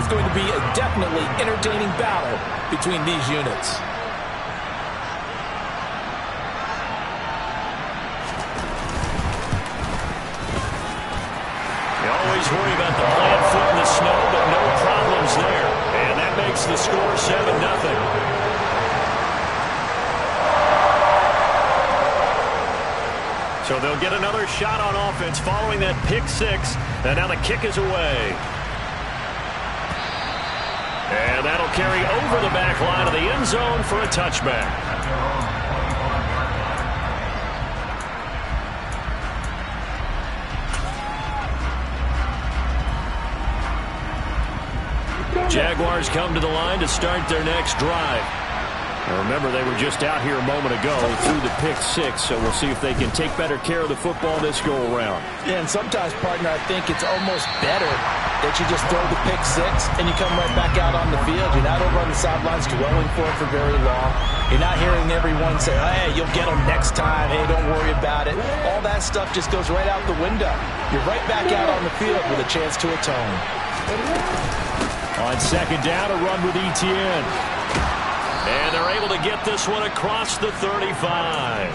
is going to be a definitely entertaining battle between these units. You always worry about the plant foot in the snow, but no problems there. And that makes the score 7-0. So they'll get another shot on offense following that pick six. And now the kick is away. And that'll carry over the back line of the end zone for a touchback. Jaguars come to the line to start their next drive. Now remember, they were just out here a moment ago through the pick six, so we'll see if they can take better care of the football this go-around. Yeah, and sometimes, partner, I think it's almost better that you just throw the pick six and you come right back out on the field. You're not over on the sidelines dwelling for it for very long. You're not hearing everyone say, hey, you'll get them next time. Hey, don't worry about it. All that stuff just goes right out the window. You're right back out on the field with a chance to atone. On second down, a run with Etienne. And they're able to get this one across the 35.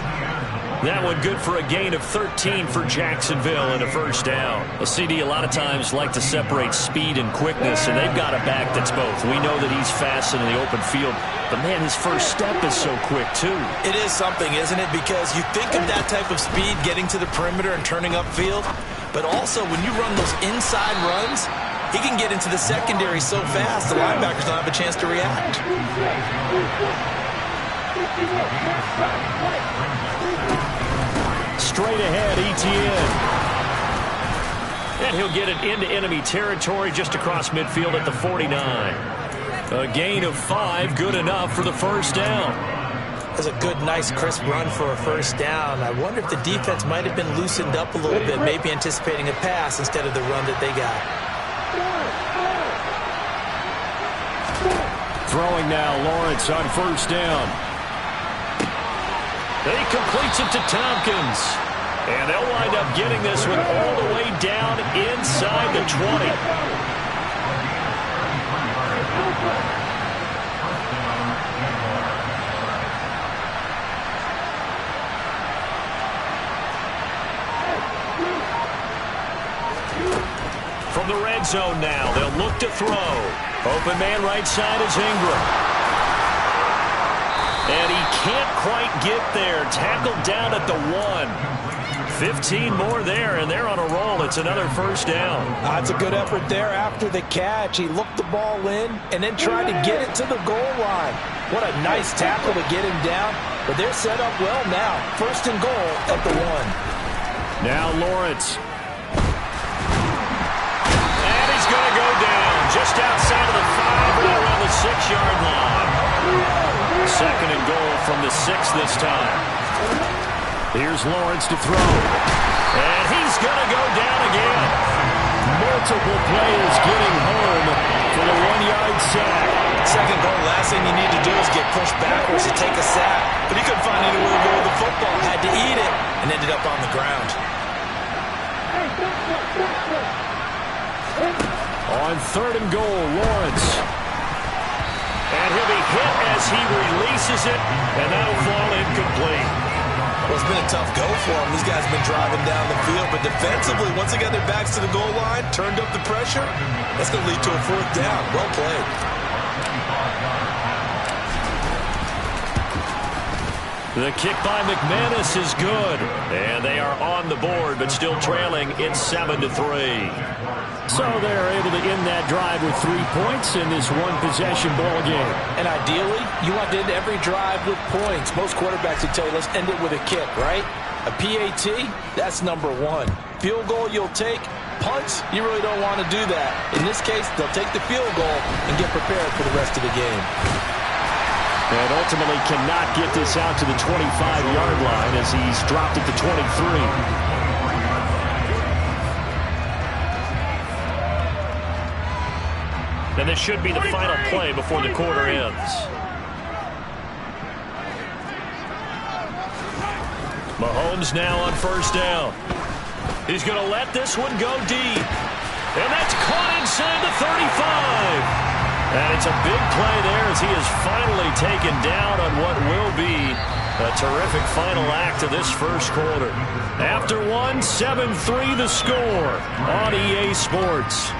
That one good for a gain of 13 for Jacksonville and a first down. A CD a lot of times like to separate speed and quickness, and they've got a back that's both. We know that he's fast in the open field, but man, his first step is so quick too. It is something, isn't it? Because you think of that type of speed getting to the perimeter and turning upfield, but also when you run those inside runs, he can get into the secondary so fast the linebackers don't have a chance to react. Straight ahead, Etienne. And he'll get it into enemy territory just across midfield at the 49. A gain of 5, good enough for the first down. That's a good, nice, crisp run for a first down. I wonder if the defense might have been loosened up a little bit, maybe anticipating a pass instead of the run that they got. Throwing now, Lawrence on first down. He completes it to Tompkins. And they'll wind up getting this one all the way down inside the 20. From the red zone now, they'll look to throw. Open man right side is Ingram. And he can't quite get there. Tackled down at the 1. 15 more there, and they're on a roll. It's another first down. That's a good effort there after the catch. He looked the ball in and then tried to get it to the goal line. What a nice tackle to get him down. But they're set up well now. First and goal at the 1. Now Lawrence. Going to go down just outside of the 5, right around the 6-yard line. Second and goal from the 6 this time. Here's Lawrence to throw. And he's going to go down again. Multiple players getting home for the 1-yard sack. Second goal, last thing you need to do is get pushed backwards to take a sack. But he couldn't find anywhere to go with the football. Had to eat it and ended up on the ground. On third and goal, Lawrence. And he'll be hit as he releases it, and that'll fall incomplete. Well, it's been a tough go for him. These guys have been driving down the field, but defensively, once they got their backs to the goal line, turned up the pressure, that's going to lead to a fourth down. Well played. The kick by McManus is good, and they are on the board, but still trailing. It's 7-3. So they're able to end that drive with 3 points in this one-possession ball game. And ideally, you want to end every drive with points. Most quarterbacks would tell you, let's end it with a kick, right? A PAT, that's number 1. Field goal you'll take. Punts, you really don't want to do that. In this case, they'll take the field goal and get prepared for the rest of the game. And ultimately cannot get this out to the 25-yard line as he's dropped at the 23. And this should be the final play before the quarter ends. Mahomes now on first down. He's going to let this one go deep. And that's caught inside the 35. And it's a big play there as he is finally taken down on what will be a terrific final act of this first quarter. After one, 7-3 the score on EA Sports.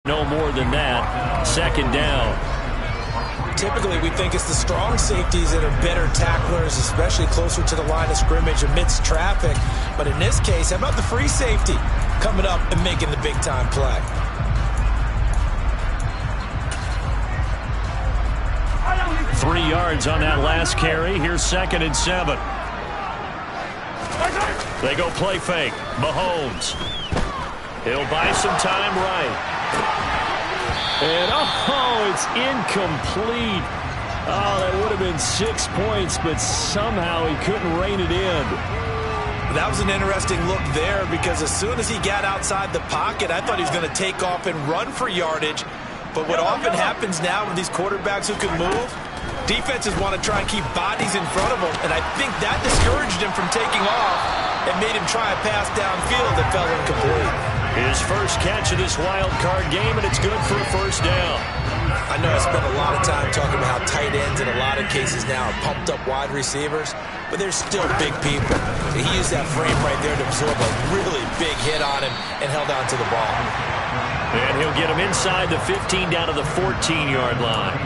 No more than that. Second down. Typically, we think it's the strong safeties that are better tacklers, especially closer to the line of scrimmage amidst traffic. But in this case, how about the free safety coming up and making the big-time play? Three yards on that last carry. Here's 2nd and 7. They go play fake. Mahomes. He'll buy some time right. And, it's incomplete. Oh, that would have been 6 points, but somehow he couldn't rein it in. That was an interesting look there because as soon as he got outside the pocket, I thought he was going to take off and run for yardage. But what often happens now with these quarterbacks who can move, defenses want to try and keep bodies in front of them, and I think that discouraged him from taking off and made him try a pass downfield that fell incomplete. His first catch of this wild card game, and it's good for a first down. I know I spent a lot of time talking about how tight ends in a lot of cases now are pumped up wide receivers, but they're still big people. So he used that frame right there to absorb a really big hit on him and held on to the ball. And he'll get him inside the 15 down to the 14-yard line.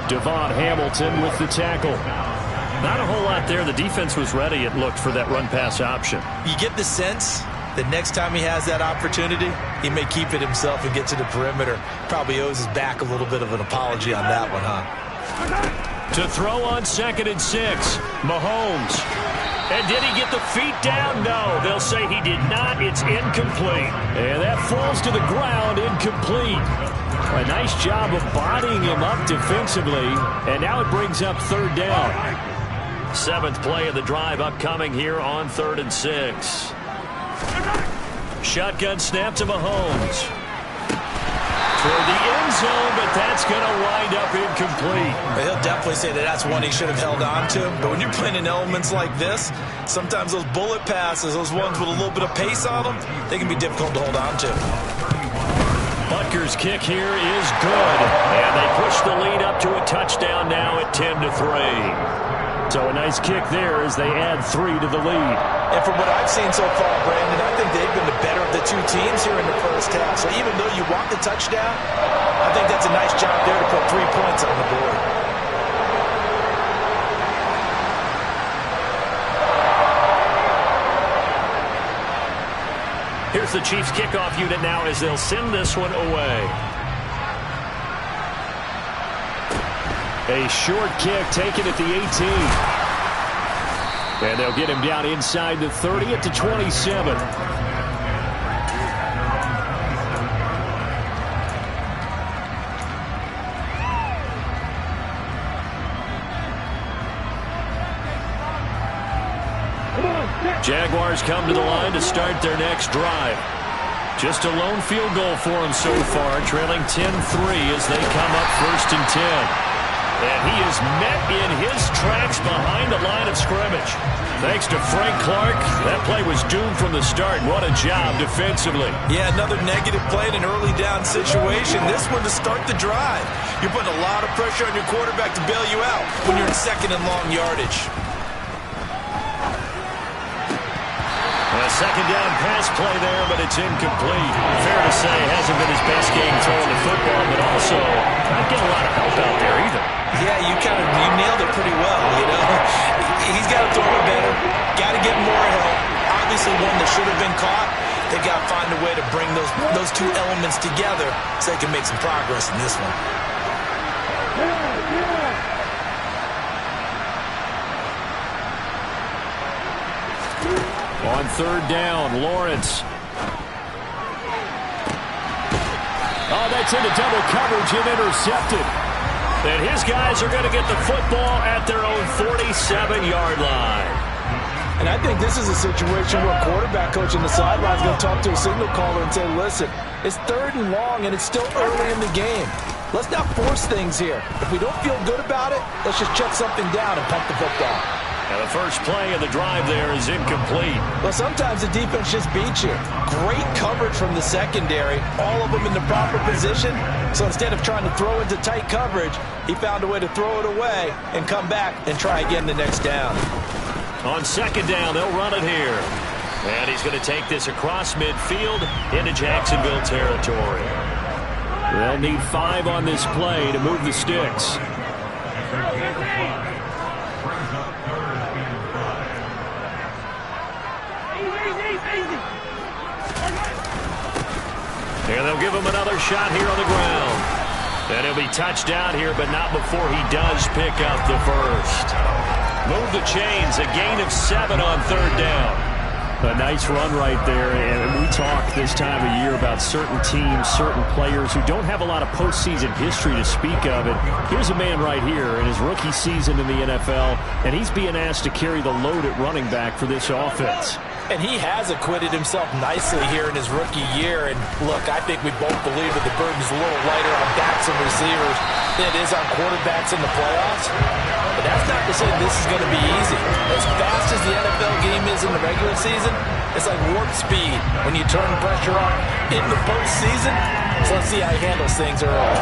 Devon Hamilton with the tackle. Not a whole lot there. The defense was ready, it looked, for that run-pass option. You get the sense that next time he has that opportunity, he may keep it himself and get to the perimeter. Probably owes his back a little bit of an apology on that one, huh? To throw on 2nd and 6, Mahomes. And did he get the feet down? No, they'll say he did not. It's incomplete. And that falls to the ground, incomplete. A nice job of bodying him up defensively, and now it brings up 3rd down. 7th play of the drive upcoming here on 3rd and 6. Shotgun snap to Mahomes. Toward the end zone, but that's going to wind up incomplete. He'll definitely say that that's one he should have held on to. But when you're playing in elements like this, sometimes those bullet passes, those ones with a little bit of pace on them, they can be difficult to hold on to. Butker's kick here is good. And they push the lead up to a touchdown now at 10-3. So a nice kick there as they add 3 to the lead. And from what I've seen so far, Brandon, I think they've been the better of the two teams here in the first half. So even though you want the touchdown, I think that's a nice job there to put 3 points on the board. Here's the Chiefs kickoff unit now as they'll send this one away. A short kick taken at the 18. And they'll get him down inside the 30 at the 27. Jaguars come to the line to start their next drive. Just a lone field goal for them so far, trailing 10-3 as they come up 1st and 10. And he is met in his tracks behind the line of scrimmage. Thanks to Frank Clark, that play was doomed from the start. What a job defensively. Yeah, another negative play in an early down situation. This one to start the drive. You're putting a lot of pressure on your quarterback to bail you out when you're in 2nd and long yardage. A 2nd down pass play there, but it's incomplete. Fair to say, hasn't been his best game throwing the football, but also not getting a lot of help out there either. Yeah, you nailed it pretty well, you know. He's got to throw it better, got to get more help. Obviously one that should have been caught. They got to find a way to bring those two elements together so they can make some progress in this one. On 3rd down, Lawrence. Oh, that's into double coverage and intercepted. And his guys are going to get the football at their own 47-yard line. And I think this is a situation where a quarterback coach on the sideline is going to talk to a signal caller and say, listen, it's 3rd and long and it's still early in the game. Let's not force things here. If we don't feel good about it, let's just check something down and pump the football. And the first play of the drive there is incomplete. Well, sometimes the defense just beats you. Great coverage from the secondary, all of them in the proper position. So instead of trying to throw into tight coverage, he found a way to throw it away and come back and try again the next down. On 2nd down, they'll run it here. And he's going to take this across midfield into Jacksonville territory. They'll need 5 on this play to move the sticks. And they'll give him another shot here on the ground. And he'll be touched down here, but not before he does pick up the first. Move the chains, a gain of 7 on 3rd down. A nice run right there, and we talk this time of year about certain teams, certain players who don't have a lot of postseason history to speak of. And here's a man right here in his rookie season in the NFL, and he's being asked to carry the load at running back for this offense. And he has acquitted himself nicely here in his rookie year. And look, I think we both believe that the burden's a little lighter on backs and receivers than it is on quarterbacks in the playoffs. But that's not to say this is going to be easy. As fast as the NFL game is in the regular season, it's like warp speed when you turn pressure on in the postseason. So let's see how he handles things early.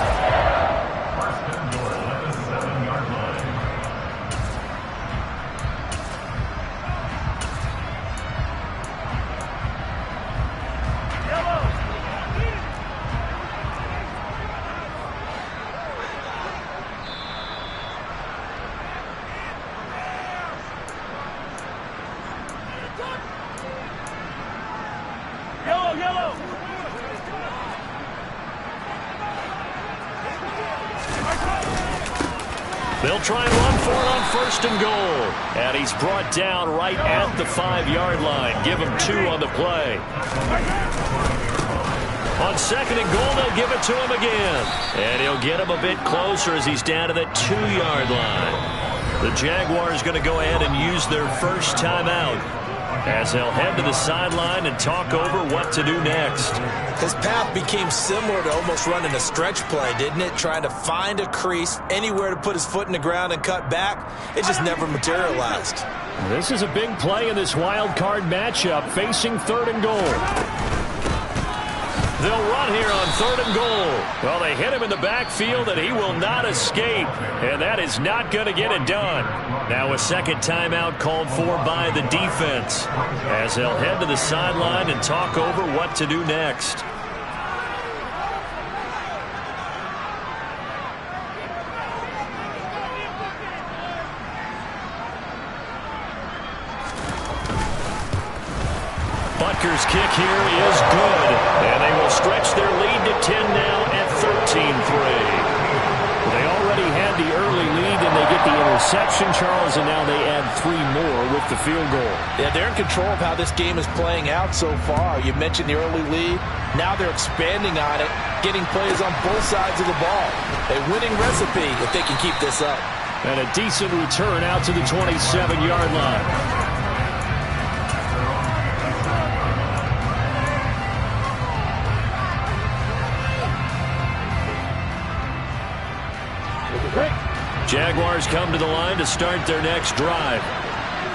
They'll try and run for it on 1st and goal. And he's brought down right at the 5-yard line. Give him 2 on the play. On 2nd and goal, they'll give it to him again. And he'll get him a bit closer as he's down to the 2-yard line. The Jaguars going to go ahead and use their first timeout as they'll head to the sideline and talk over what to do next. His path became similar to almost running a stretch play, didn't it? Trying to find a crease, anywhere to put his foot in the ground and cut back. It just never materialized. This is a big play in this wild card matchup, facing 3rd and goal. They'll run here on 3rd and goal. Well, they hit him in the backfield, and he will not escape. And that is not going to get it done. Now a 2nd timeout called for by the defense as they'll head to the sideline and talk over what to do next. Butker's kick here is good, and they will stretch their lead to 10 now at 13-3. They already had the early lead, and they get the interception, Charles, and now they add 3 more with the field goal. Yeah, they're in control of how this game is playing out so far. You mentioned the early lead. Now they're expanding on it, getting plays on both sides of the ball. A winning recipe if they can keep this up. And a decent return out to the 27-yard line. Jaguars come to the line to start their next drive.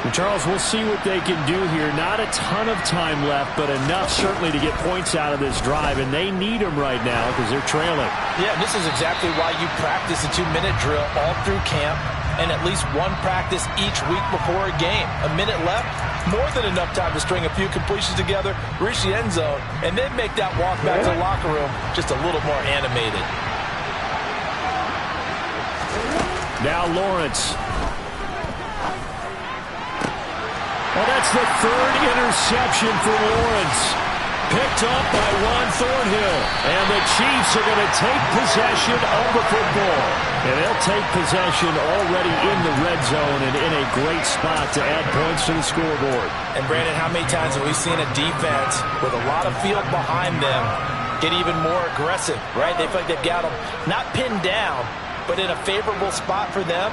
And Charles, we'll see what they can do here. Not a ton of time left, but enough certainly to get points out of this drive, and they need them right now because they're trailing. Yeah, this is exactly why you practice a 2-minute drill all through camp and at least one practice each week before a game. A minute left, more than enough time to string a few completions together, reach the end zone, and then make that walk back to the locker room just a little more animated. Now Lawrence. Well, that's the 3rd interception for Lawrence. Picked up by Ron Thornhill. And the Chiefs are going to take possession of the football. And they'll take possession already in the red zone and in a great spot to add points to the scoreboard. And Brandon, how many times have we seen a defense with a lot of field behind them get even more aggressive, right? They feel like they've got them not pinned down, but in a favorable spot for them,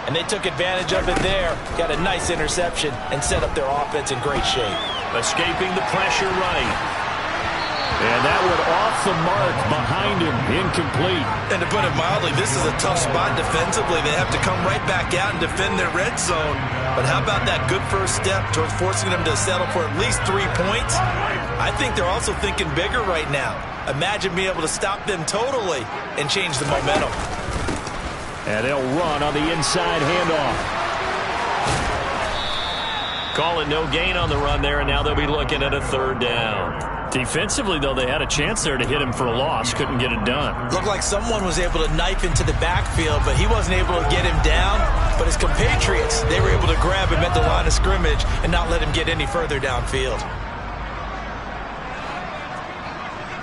and they took advantage of it there. Got a nice interception and set up their offense in great shape. Escaping the pressure right. And that one off the mark behind him, incomplete. And to put it mildly, this is a tough spot defensively. They have to come right back out and defend their red zone. But how about that good first step towards forcing them to settle for at least 3 points? I think they're also thinking bigger right now. Imagine being able to stop them totally and change the momentum. And they'll run on the inside handoff. Call it no gain on the run there, and now they'll be looking at a 3rd down. Defensively, though, they had a chance there to hit him for a loss. Couldn't get it done. Looked like someone was able to knife into the backfield, but he wasn't able to get him down. But his compatriots, they were able to grab him at the line of scrimmage and not let him get any further downfield.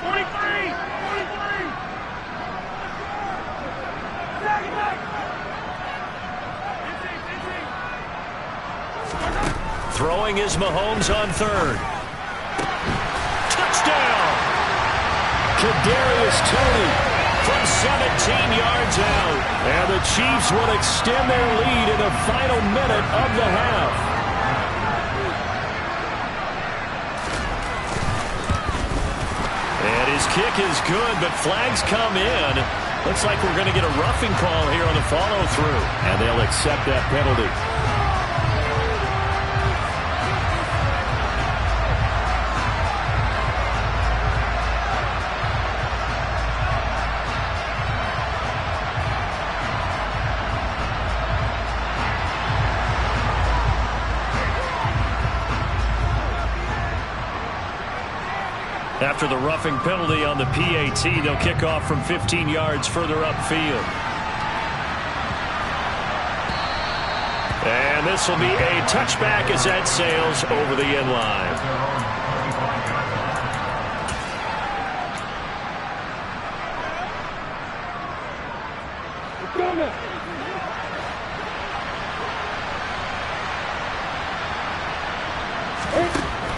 43! Throwing is Mahomes on 3rd. Touchdown! Kadarius Toney from 17 yards out. And the Chiefs will extend their lead in the final minute of the half. And his kick is good, but flags come in. Looks like we're going to get a roughing call here on the follow-through. And they'll accept that penalty. After the roughing penalty on the PAT, they'll kick off from 15 yards further upfield. And this will be a touchback as that sails over the end line.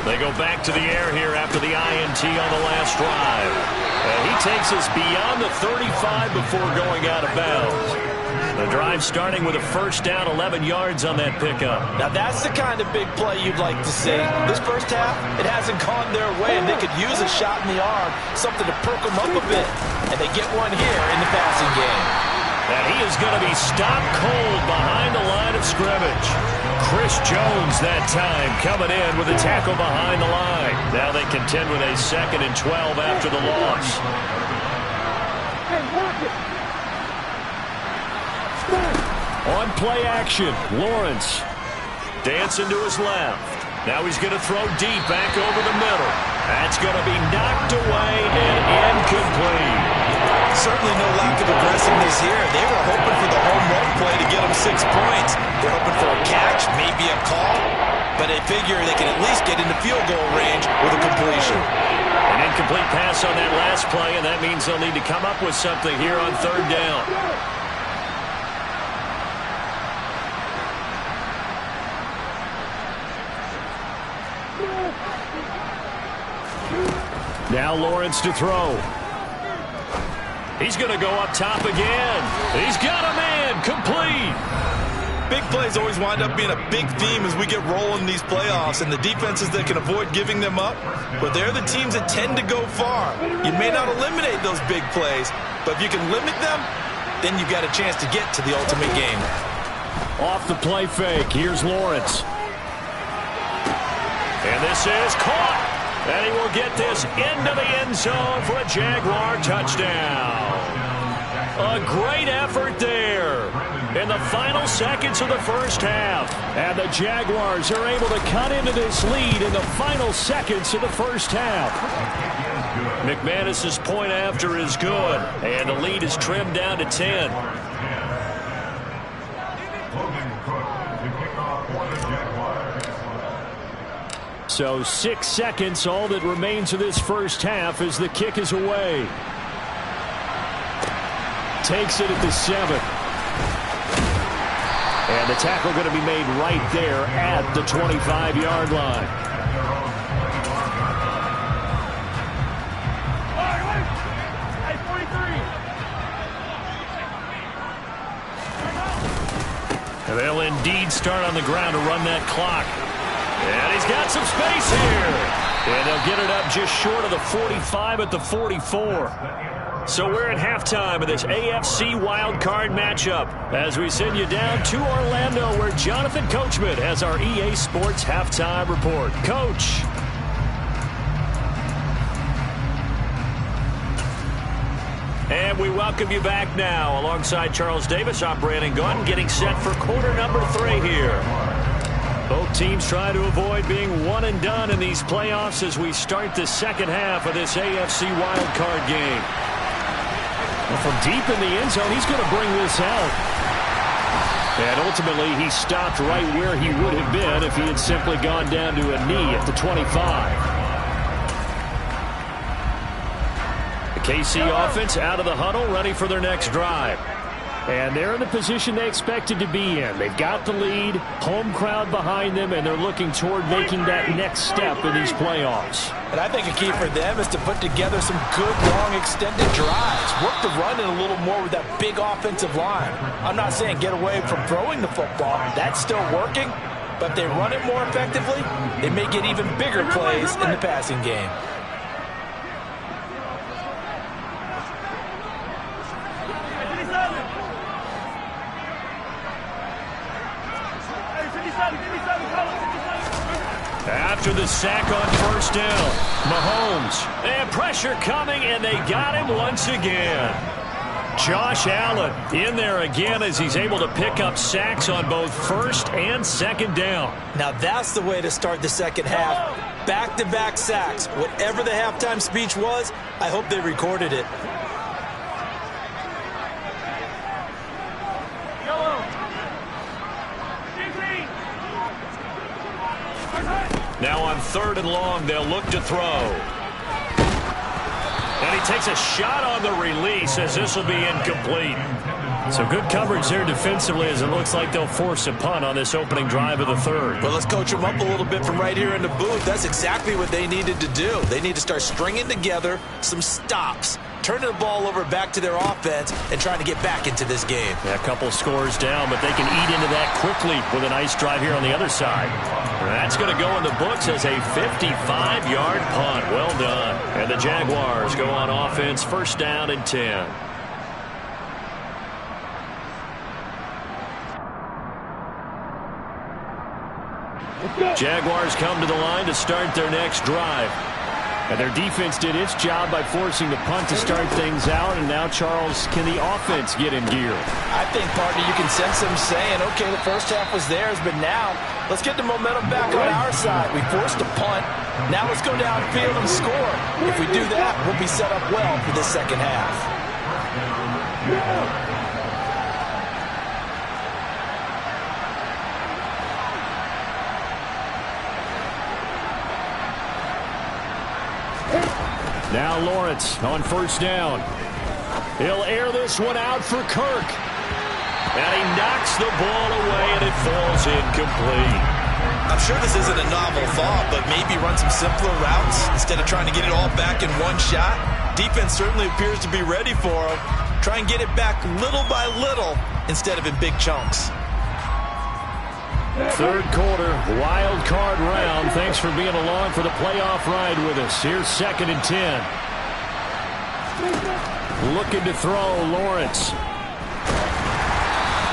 They go back to the air here after the INT on the last drive. And he takes us beyond the 35 before going out of bounds. The drive starting with a 1st down, 11 yards on that pickup. Now that's the kind of big play you'd like to see. This first half, it hasn't gone their way, and they could use a shot in the arm, something to perk them up a bit. And they get one here in the passing game. And he is going to be stopped cold behind the line of scrimmage. Chris Jones that time coming in with a tackle behind the line. Now they contend with a 2nd and 12 after the loss. On play action, Lawrence. Dancing to his left. Now he's going to throw deep back over the middle. That's going to be knocked away and incomplete. Certainly no lack of aggressiveness here. They were hoping for the home run play to get them 6 points. They're hoping for a catch, maybe a call, but they figure they can at least get into field goal range with a completion. An incomplete pass on that last play, and that means they'll need to come up with something here on 3rd down. Now Lawrence to throw. He's going to go up top again. He's got a man, complete. Big plays always wind up being a big theme as we get rolling in these playoffs, and the defenses that can avoid giving them up, but they're the teams that tend to go far. You may not eliminate those big plays, but if you can limit them, then you've got a chance to get to the ultimate game. Off the play fake, here's Lawrence. And this is caught. And he will get this into the end zone for a Jaguar touchdown. A great effort there in the final seconds of the first half. And the Jaguars are able to cut into this lead in the final seconds of the first half. McManus's point after is good, and the lead is trimmed down to 10. So 6 seconds, all that remains of this first half as the kick is away. Takes it at the 7. And the tackle going to be made right there at the 25-yard line. indeed start on the ground to run that clock. And he's got some space here. And they'll get it up just short of the 45 at the 44. So we're at halftime of this AFC wildcard matchup as we send you down to Orlando where Jonathan Coachman has our EA Sports halftime report. Coach. And we welcome you back now alongside Charles Davis. I'm Brandon Gaudin getting set for quarter number 3 here. Both teams try to avoid being one and done in these playoffs as we start the second half of this AFC wildcard game. Well, from deep in the end zone, he's going to bring this out. And ultimately, he stopped right where he would have been if he had simply gone down to a knee at the 25. The KC offense out of the huddle, ready for their next drive. And they're in the position they expected to be in. They've got the lead, home crowd behind them, and they're looking toward making that next step in these playoffs. And I think a key for them is to put together some good, long, extended drives. Work the run in a little more with that big offensive line. I'm not saying get away from throwing the football. That's still working. But if they run it more effectively, they may get even bigger plays in the passing game. After the sack on first down, Mahomes. And pressure coming, and they got him once again. Josh Allen in there again as he's able to pick up sacks on both first and second down. Now that's the way to start the second half. Back-to-back sacks. Whatever the halftime speech was, I hope they recorded it. Now on 3rd and long, they'll look to throw. And he takes a shot on the release as this will be incomplete. So good coverage there defensively as it looks like they'll force a punt on this opening drive of the 3rd. Well, let's coach them up a little bit from right here in the booth. That's exactly what they needed to do. They need to start stringing together some stops, turning the ball over back to their offense, and trying to get back into this game. Yeah, a couple scores down, but they can eat into that quickly with a nice drive here on the other side. That's going to go in the books as a 55-yard punt. Well done. And the Jaguars go on offense, 1st down and 10. Jaguars come to the line to start their next drive. And their defense did its job by forcing the punt to start things out. And now, Charles, can the offense get in gear? I think, partner, you can sense them saying, okay, the first half was theirs, but now let's get the momentum back on our side. We forced a punt. Now let's go downfield and score. If we do that, we'll be set up well for this second half. Now Lawrence on 1st down. He'll air this one out for Kirk. And he knocks the ball away, and it falls incomplete. I'm sure this isn't a novel thought, but maybe run some simpler routes instead of trying to get it all back in one shot. Defense certainly appears to be ready for him. Try and get it back little by little instead of in big chunks. 3rd quarter, wild card round. Thanks for being along for the playoff ride with us. Here's 2nd and 10. Looking to throw, Lawrence.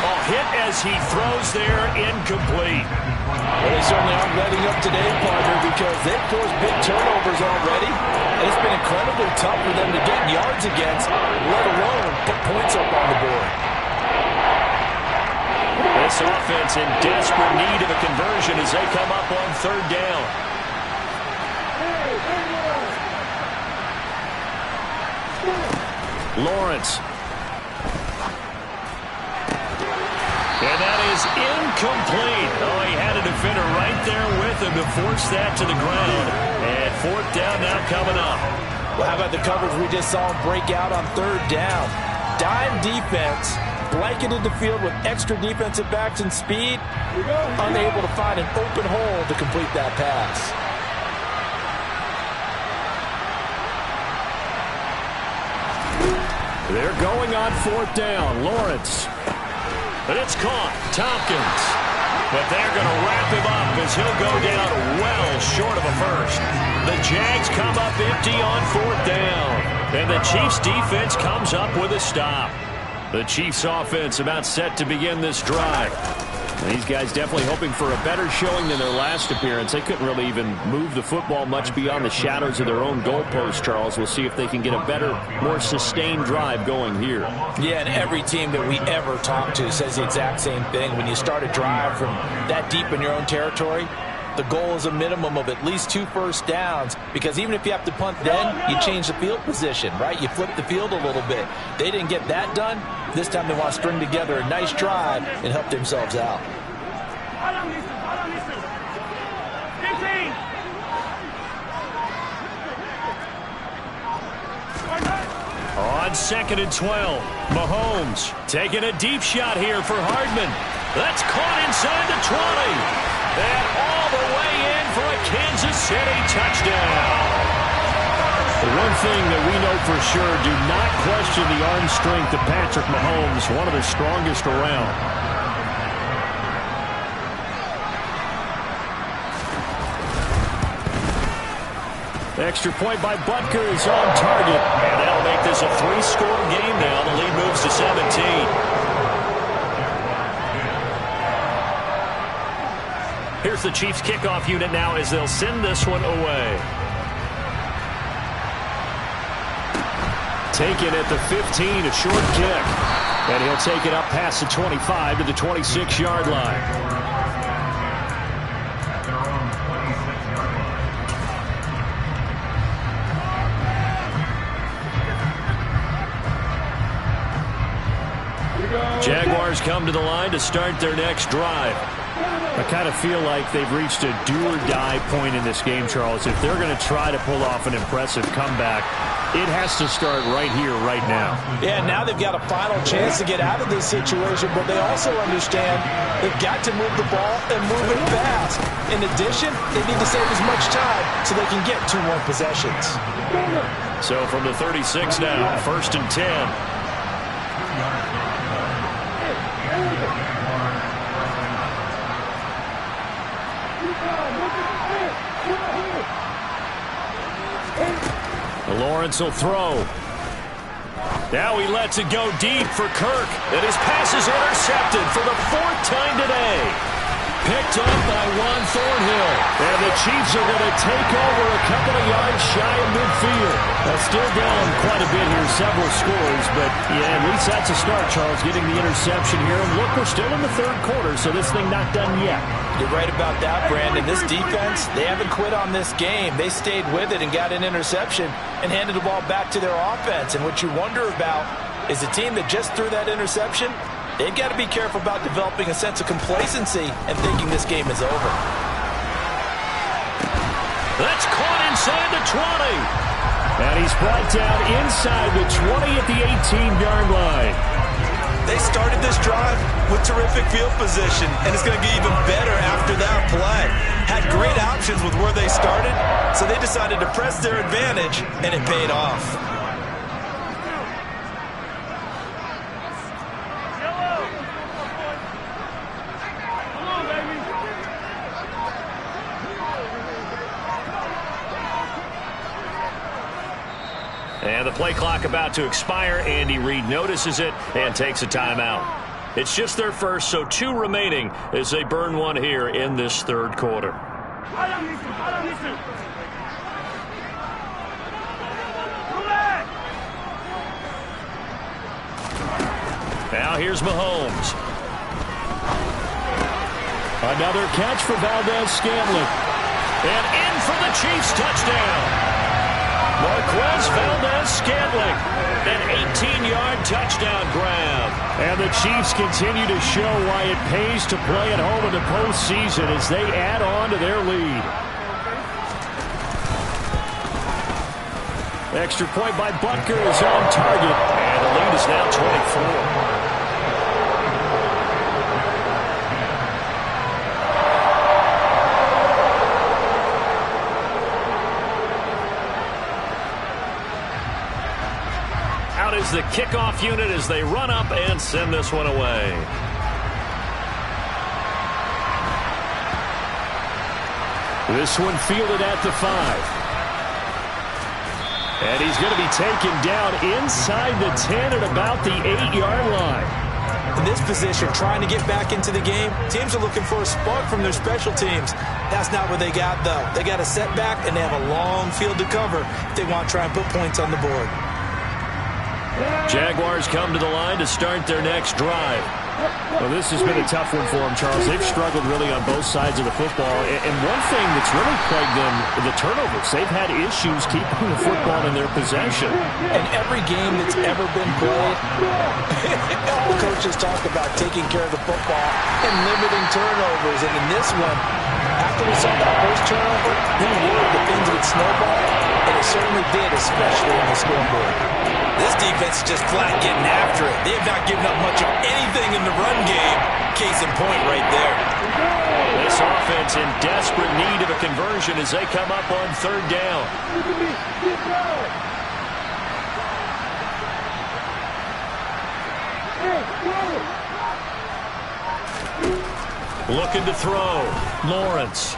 Oh, hit as he throws there, incomplete. Well, they certainly aren't letting up today, partner, because they've forced big turnovers already. And it's been incredibly tough for them to get yards against, let alone put points up on the board. This offense in desperate need of a conversion as they come up on 3rd down. Lawrence. And that is incomplete. Oh, he had a defender right there with him to force that to the ground. And 4th down now coming up. Well, how about the coverage we just saw him break out on 3rd down? Dime defense. Blanketed the field with extra defensive backs and speed, unable to find an open hole to complete that pass. They're going on 4th down. Lawrence. But it's caught. Tompkins. But they're going to wrap him up as he'll go down well short of a first. The Jags come up empty on 4th down. And the Chiefs defense comes up with a stop. The Chiefs offense about set to begin this drive. And these guys definitely hoping for a better showing than their last appearance. They couldn't really even move the football much beyond the shadows of their own goalpost, Charles. We'll see if they can get a better, more sustained drive going here. Yeah, and every team that we ever talk to says the exact same thing. When you start a drive from that deep in your own territory, the goal is a minimum of at least 2 first downs, because even if you have to punt then, you change the field position, right? You flip the field a little bit. They didn't get that done. This time they want to string together a nice drive and help themselves out. On 2nd and 12, Mahomes taking a deep shot here for Hardman. That's caught inside the 20. And all the way in for a Kansas City touchdown. The one thing that we know for sure, do not question the arm strength of Patrick Mahomes, one of the strongest around. Extra point by Butker is on target. And that'll make this a 3-score game now. The lead moves to 17. Here's the Chiefs kickoff unit now as they'll send this one away. Taken at the 15, a short kick. And he'll take it up past the 25 to the 26-yard line. Jaguars come to the line to start their next drive. I kind of feel like they've reached a do-or-die point in this game, Charles. If they're going to try to pull off an impressive comeback, it has to start right here, right now. Yeah, now they've got a final chance to get out of this situation, but they also understand they've got to move the ball and move it fast. In addition, they need to save as much time so they can get 2 more possessions. So from the 36 now, 1st and 10. Lawrence will throw. Now he lets it go deep for Kirk. And his pass is intercepted for the 4th time today. Picked up by Juan Thornhill. And the Chiefs are going to take over a couple of yards shy of midfield. Still down quite a bit here, several scores. But, yeah, at least that's a start, Charles, getting the interception here. And look, we're still in the 3rd quarter, so this thing not done yet. You're right about that, Brandon. This defense, they haven't quit on this game. They stayed with it and got an interception and handed the ball back to their offense. And what you wonder about is the team that just threw that interception, they've got to be careful about developing a sense of complacency and thinking this game is over. That's caught inside the 20. And he's brought down inside the 20 at the 18-yard line. They started this drive with terrific field position, and it's going to get even better after that play. Had great options with where they started, so they decided to press their advantage, and it paid off. And the play clock about to expire. Andy Reid notices it and takes a timeout. It's just their first, so 2 remaining as they burn one here in this 3rd quarter. Now here's Mahomes. Another catch for Valdez-Scantling. And in for the Chiefs touchdown. Marquez Valdez-Scantling, an 18-yard touchdown grab. And the Chiefs continue to show why it pays to play at home in the postseason as they add on to their lead. Extra point by Butker is on target. And the lead is now 24. Is the kickoff unit as they run up and send this one away. This one fielded at the 5. And he's going to be taken down inside the 10 at about the 8-yard line. In this position, trying to get back into the game, teams are looking for a spark from their special teams. That's not what they got, though. They got a setback, and they have a long field to cover if they want to try and put points on the board. Jaguars come to the line to start their next drive. Well, this has been a tough one for them, Charles. They've struggled really on both sides of the football. And one thing that's really plagued them, the turnovers. They've had issues keeping the football in their possession. In every game that's ever been played, all coaches talk about taking care of the football and limiting turnovers. And in this one, after we saw that first turnover, we worried that things would snowball, and it certainly did, especially on the scoreboard. This defense is just flat getting after it. They have not given up much of anything in the run game. Case in point right there. This offense in desperate need of a conversion as they come up on 3rd down. Looking to throw. Lawrence.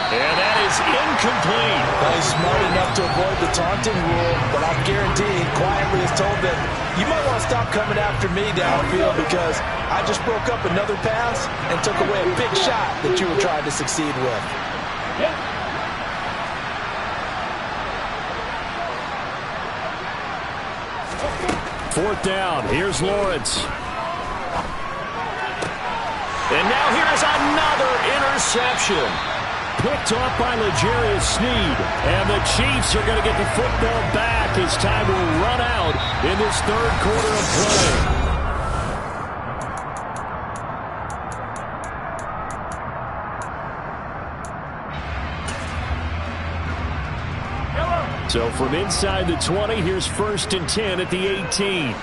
And that is incomplete. He's smart enough to avoid the taunting rule, but I'm guaranteeing quietly has told them, you might want to stop coming after me downfield because I just broke up another pass and took away a big shot that you were trying to succeed with. 4th down. Here's Lawrence. And now here's another interception. Picked off by L'Jarius Sneed. And the Chiefs are going to get the football back as time will run out in this 3rd quarter of play. So from inside the 20, here's 1st and 10 at the 18.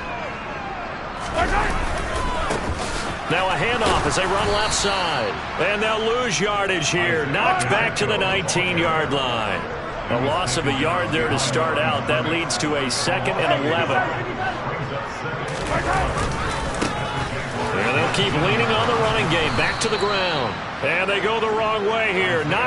Now a handoff as they run left side. And they'll lose yardage here. Knocked back to the 19-yard line. A loss of a yard there to start out. That leads to a 2nd and 11. And they'll keep leaning on the running game. Back to the ground. And they go the wrong way here. Knocked